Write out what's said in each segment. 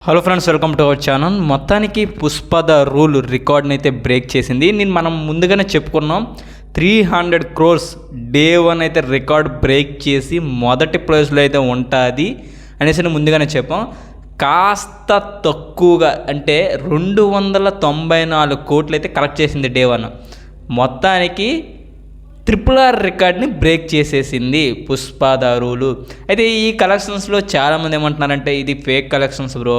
Hello friends, welcome to our channel. మొత్తానికి Pushpa the rule రికార్డ్ని అయితే break చేసింది. మనం ముందుగానే చెప్పుకున్నాం 300 crores డే 1 అయితే రికార్డ్ బ్రేక్ చేసి మొదటి ప్లేస్లో అయితే ఉంటుంది అనేసి ముందుగానే చెప్పాం. కాస్త తక్కువగా అంటే 294 కోట్లు అయితే కలెక్ట్ చేసింది డే 1. మొత్తానికి RRR రికార్డ్ని బ్రేక్ చేసేసింది పుష్ప ద రూల్. అయితే ఈ కలెక్షన్స్లో చాలామంది ఏమంటున్నారంటే ఇది ఫేక్ కలెక్షన్స్ బ్రో,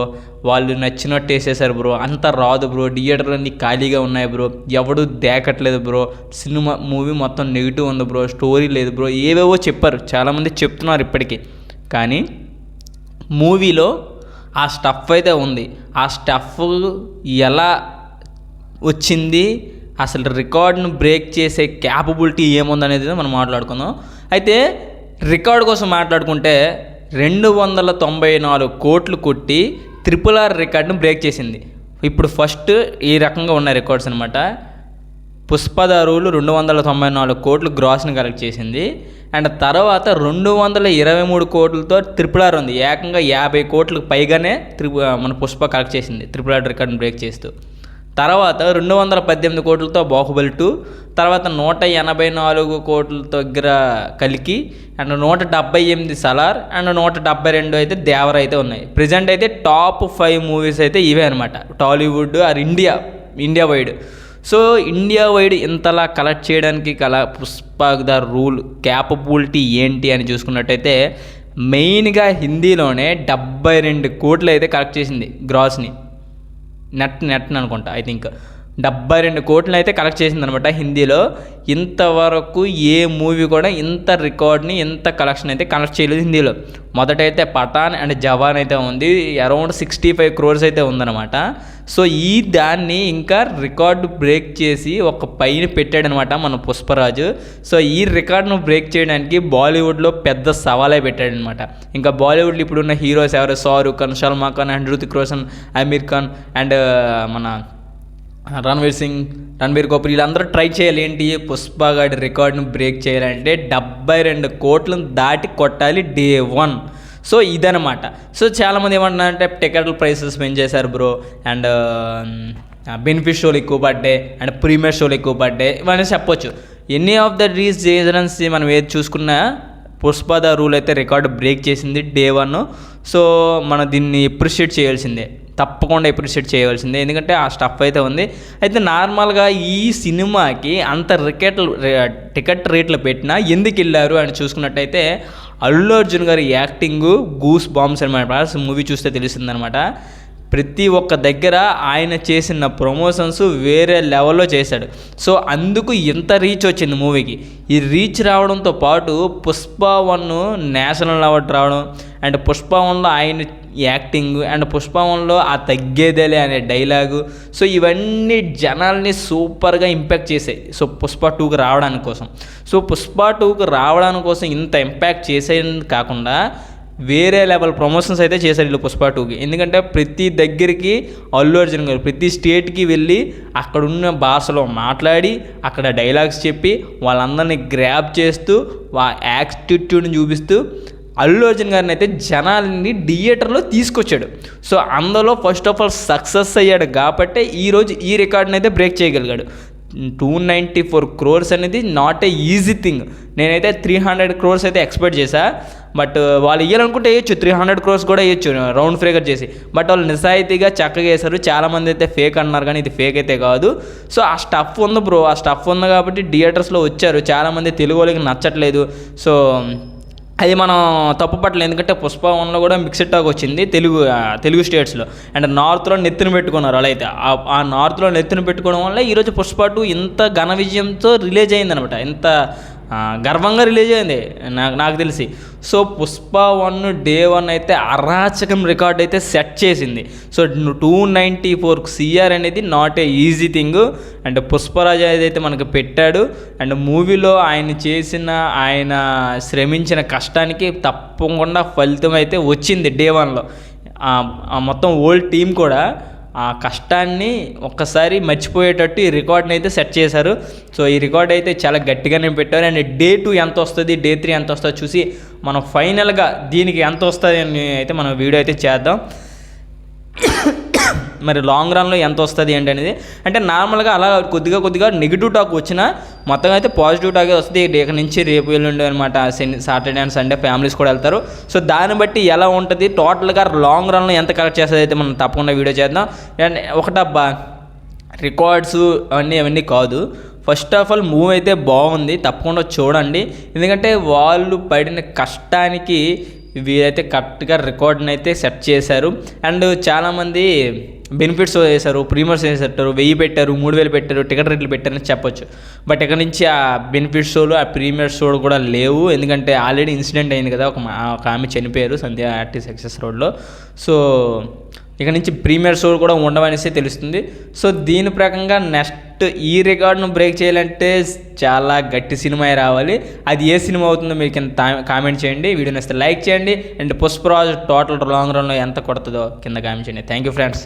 వాళ్ళు నచ్చినట్టు వేసేసారు బ్రో, అంత రాదు బ్రో, థియేటర్లన్నీ ఖాళీగా ఉన్నాయి బ్రో, ఎవడు దేకట్లేదు బ్రో, మూవీ మొత్తం నెగిటివ్ ఉంది బ్రో, స్టోరీ లేదు బ్రో, ఏవేవో చెప్పారు, చాలామంది చెప్తున్నారు ఇప్పటికీ. కానీ మూవీలో ఆ స్టఫ్ అయితే ఉంది. ఆ స్టఫ్ ఎలా వచ్చింది, అసలు రికార్డ్ను బ్రేక్ చేసే క్యాపబిలిటీ ఏముందనేది మనం మాట్లాడుకుందాం. అయితే రికార్డ్ కోసం మాట్లాడుకుంటే 294 కోట్లు కొట్టి RRR రికార్డ్ను బ్రేక్ చేసింది. ఇప్పుడు ఫస్ట్ ఈ రకంగా ఉన్న రికార్డ్స్ అనమాట. పుష్ప ద రూల్ 294 కోట్లు గ్రాస్ని కలెక్ట్ చేసింది. అండ్ తర్వాత 223 కోట్లతో RRR ఉంది. ఏకంగా 50 కోట్లకు పైగానే మన పుష్ప కలెక్ట్ చేసింది RRR రికార్డ్ని బ్రేక్ చేస్తూ. తర్వాత 218 కోట్లతో బాహుబలి 2, తర్వాత 184 కోట్ల దగ్గర కలికి, అండ్ 178 సలార్, అండ్ 172 అయితే దేవర అయితే ఉన్నాయి. ప్రజెంట్ అయితే టాప్ 5 మూవీస్ అయితే ఇవే అనమాట, Tollywood or India wide. So India wide ఇంతలా కలెక్ట్ చేయడానికి పుష్ప ద రూల్ క్యాపబిలిటీ ఏంటి అని చూసుకున్నట్టయితే మెయిన్గా హిందీలోనే 72 కోట్లు అయితే కలెక్ట్ చేసింది గ్రాస్ని. నెట్ అనుకుంటా, ఐ థింక్ 72 కోట్లు అయితే కలెక్ట్ చేసింది అనమాట హిందీలో. ఇంతవరకు ఏ మూవీ కూడా ఇంత రికార్డ్ని ఇంత కలెక్షన్ అయితే కలెక్ట్ చేయలేదు హిందీలో. మొదటైతే పఠాన్ అండ్ జవాన్ అయితే ఉంది, అరౌండ్ 65 crores అయితే ఉందన్నమాట. సో ఈ దాన్ని ఇంకా రికార్డు బ్రేక్ చేసి ఒక పైన పెట్టాడనమాట మన పుష్పరాజు. సో ఈ రికార్డును బ్రేక్ చేయడానికి బాలీవుడ్లో పెద్ద సవాలే పెట్టాడనమాట. ఇంకా బాలీవుడ్లో ఇప్పుడున్న హీరోస్ ఎవరు, షారూక్ ఖాన్, సల్మాన్ ఖాన్ అండ్ హృతిక్ రోషన్, అమీర్ ఖాన్ అండ్ మన రణబీర్ కపూర్, వీళ్ళందరూ ట్రై చేయాలి ఏంటి, పుష్ప గాడి రికార్డును బ్రేక్ చేయాలంటే 72 కోట్లను దాటి కొట్టాలి డే 1. సో ఇదనమాట. సో చాలామంది ఏమంటున్నారంటే టికెట్ల ప్రైసెస్ పెంచేశారు బ్రో, అండ్ బెనిఫిట్ షోలు ఎక్కువ పడ్డాయి, అండ్ ప్రీమియర్ షోలు ఎక్కువ పడ్డాయి, ఇవన్నీ చెప్పొచ్చు. ఎనీ ఆఫ్ ద రీజన్స్ మనం ఏది చూసుకున్నా పుష్ప ద రూల్ అయితే రికార్డు బ్రేక్ చేసింది డే 1. సో మనం దీన్ని అప్రిషియేట్ చేయాల్సిందే, తప్పకుండా అప్రిషియేట్ చేయవలసిందే, ఎందుకంటే ఆ స్టఫ్ అయితే ఉంది. అయితే నార్మల్గా ఈ సినిమాకి అంత టికెట్ రేట్లు పెట్టినా ఎందుకు వెళ్ళారు అని చూసుకున్నట్టయితే అల్లు అర్జున్ గారి యాక్టింగ్ గూస్ బాంబ్స్ అనమాట. మూవీ చూస్తే తెలుస్తుందనమాట. ప్రతి ఒక్క దగ్గర ఆయన చేసిన ప్రమోషన్స్ వేరే లెవెల్లో చేశాడు. సో అందుకు ఇంత రీచ్ వచ్చింది మూవీకి. ఈ రీచ్ రావడంతో పాటు పుష్ప 1 నేషనల్ అవార్డు రావడం, అండ్ పుష్ప 1లో ఆయన యాక్టింగ్, అండ్ పుష్ప 1లో ఆ తగ్గేదేలే అనే డైలాగు, సో ఇవన్నీ జనాల్ని సూపర్గా ఇంపాక్ట్ చేసాయి. సో పుష్ప 2కి రావడానికి కోసం, సో పుష్ప 2కి రావడానికి కోసం ఇంత ఇంపాక్ట్ చేసేది కాకుండా వేరే లెవెల్ ప్రమోషన్స్ అయితే చేశారు వీళ్ళు పుష్ప 2కి. ఎందుకంటే ప్రతి దగ్గరికి అల్లు అర్జున్ గారు ప్రతి స్టేట్కి వెళ్ళి అక్కడున్న భాషలో మాట్లాడి అక్కడ డైలాగ్స్ చెప్పి వాళ్ళందరినీ గ్రాప్ చేస్తూ యాటిట్యూడ్ని చూపిస్తూ అల్లు అర్జున్ గారిని అయితే జనాల్ని థియేటర్లో తీసుకొచ్చాడు. సో అందులో ఫస్ట్ ఆఫ్ ఆల్ సక్సెస్ అయ్యాడు కాబట్టి ఈరోజు ఈ రికార్డ్ని అయితే బ్రేక్ చేయగలిగాడు. 294 crores అనేది నాట్ ఏ ఈజీ థింగ్. నేనైతే 300 crores అయితే ఎక్స్పెక్ట్ చేశా, బట్ వాళ్ళు ఇవ్వాలనుకుంటే వేయచ్చు, 300 crores కూడా వేయచ్చు రౌండ్ ఫిగర్ చేసి, బట్ వాళ్ళు నిజాయితీగా చక్కగా వేశారు. చాలామంది అయితే ఫేక్ అన్నారు, కానీ ఇది ఫేక్ అయితే కాదు. సో ఆ స్టఫ్ ఉంది బ్రో, ఆ స్టఫ్ ఉంది కాబట్టి థియేటర్స్లో వచ్చారు. చాలామంది తెలుగు వాళ్ళకి నచ్చట్లేదు, సో అది మనం తప్పు పట్టలేదు. ఎందుకంటే పుష్ప 1లో కూడా మిక్స్డ్ టాక్ వచ్చింది తెలుగు స్టేట్స్లో, అండ్ నార్త్లో నెత్తిన పెట్టుకున్నారు. అలా అయితే ఆ నార్త్లో నెత్తిన పెట్టుకోవడం వల్ల ఈరోజు పుష్ప 2 ఇంత ఘన విజయంతో రిలీజ్ అయిందనమాట, ఇంత గర్వంగా రిలీజ్ అయింది నాకు తెలిసి. సో పుష్ప 1 డే 1 అయితే అరాచకం రికార్డ్ అయితే సెట్ చేసింది. సో 294 CR అనేది not a easy thing. And Pushparaju ఏదైతే మనకు పెట్టాడు, అండ్ మూవీలో ఆయన శ్రమించిన కష్టానికి తప్పకుండా ఫలితం అయితే వచ్చింది డే 1లో. మొత్తం ఓల్డ్ టీం కూడా ఆ కష్టాన్ని ఒక్కసారి మర్చిపోయేటట్టు ఈ రికార్డ్ని అయితే సెట్ చేశారు. సో ఈ రికార్డ్ అయితే చాలా గట్టిగానే పెట్టారు. అండ్ డే 2 ఎంత వస్తుంది, డే 3 ఎంత వస్తుందో చూసి మనం ఫైనల్గా దీనికి ఎంత వస్తుంది అని అయితే మనం వీడియో అయితే చేద్దాం. మరి లాంగ్ రన్లో ఎంత వస్తుంది ఏంటి అనేది అంటే నార్మల్గా అలా కొద్దిగా నెగిటివ్ టాక్ వచ్చినా మొత్తం అయితే పాజిటివ్ టాకే వస్తుంది. ఇక్కడ నుంచి రేపు ఎల్లుండి అనమాట సాటర్డే అండ్ సండే ఫ్యామిలీస్ కూడా వెళ్తారు. సో దాన్ని బట్టి ఎలా ఉంటుంది టోటల్గా లాంగ్ రన్లో ఎంత కలెక్ట్ చేస్తుంది అయితే మనం తప్పకుండా వీడియో చేద్దాం. అండ్ ఒకటబ్బా రికార్డ్స్ అవన్నీ కాదు, ఫస్ట్ ఆఫ్ ఆల్ మూవీ అయితే బాగుంది, తప్పకుండా చూడండి. ఎందుకంటే వాళ్ళు పడిన కష్టానికి వీరైతే కరెక్ట్గా రికార్డ్ని అయితే సెట్ చేశారు. అండ్ చాలామంది బెనిఫిట్స్ వేశారు, ప్రీమియర్స్ వేసారు, 1000 పెట్టారు, 3000 పెట్టారు, టికెట్ రేట్లు పెట్టారని చెప్పొచ్చు. బట్ ఇక్కడ నుంచి ఆ బెనిఫిట్ షోలు ఆ ప్రీమియర్ షోలు కూడా లేవు. ఎందుకంటే ఆల్రెడీ ఇన్సిడెంట్ అయింది కదా, ఒక ఆమె చనిపోయారు సంధ్య ఆర్టీ సక్సెస్ రోడ్లో. సో ఇక నుంచి ప్రీమియర్ షోలు కూడా ఉండవనేసి తెలుస్తుంది. సో దీని ప్రకారంగా నెక్స్ట్ ఈ రికార్డును బ్రేక్ చేయాలంటే చాలా గట్టి సినిమా రావాలి. అది ఏ సినిమా అవుతుందో మీరు కింద కామెంట్ చేయండి. వీడియో నచ్చితే లైక్ చేయండి. అండ్ పుష్పరాజ్ టోటల్ లాంగ్ రన్లో ఎంత కొడుతుందో కింద కామెంట్ చేయండి. Thank you friends.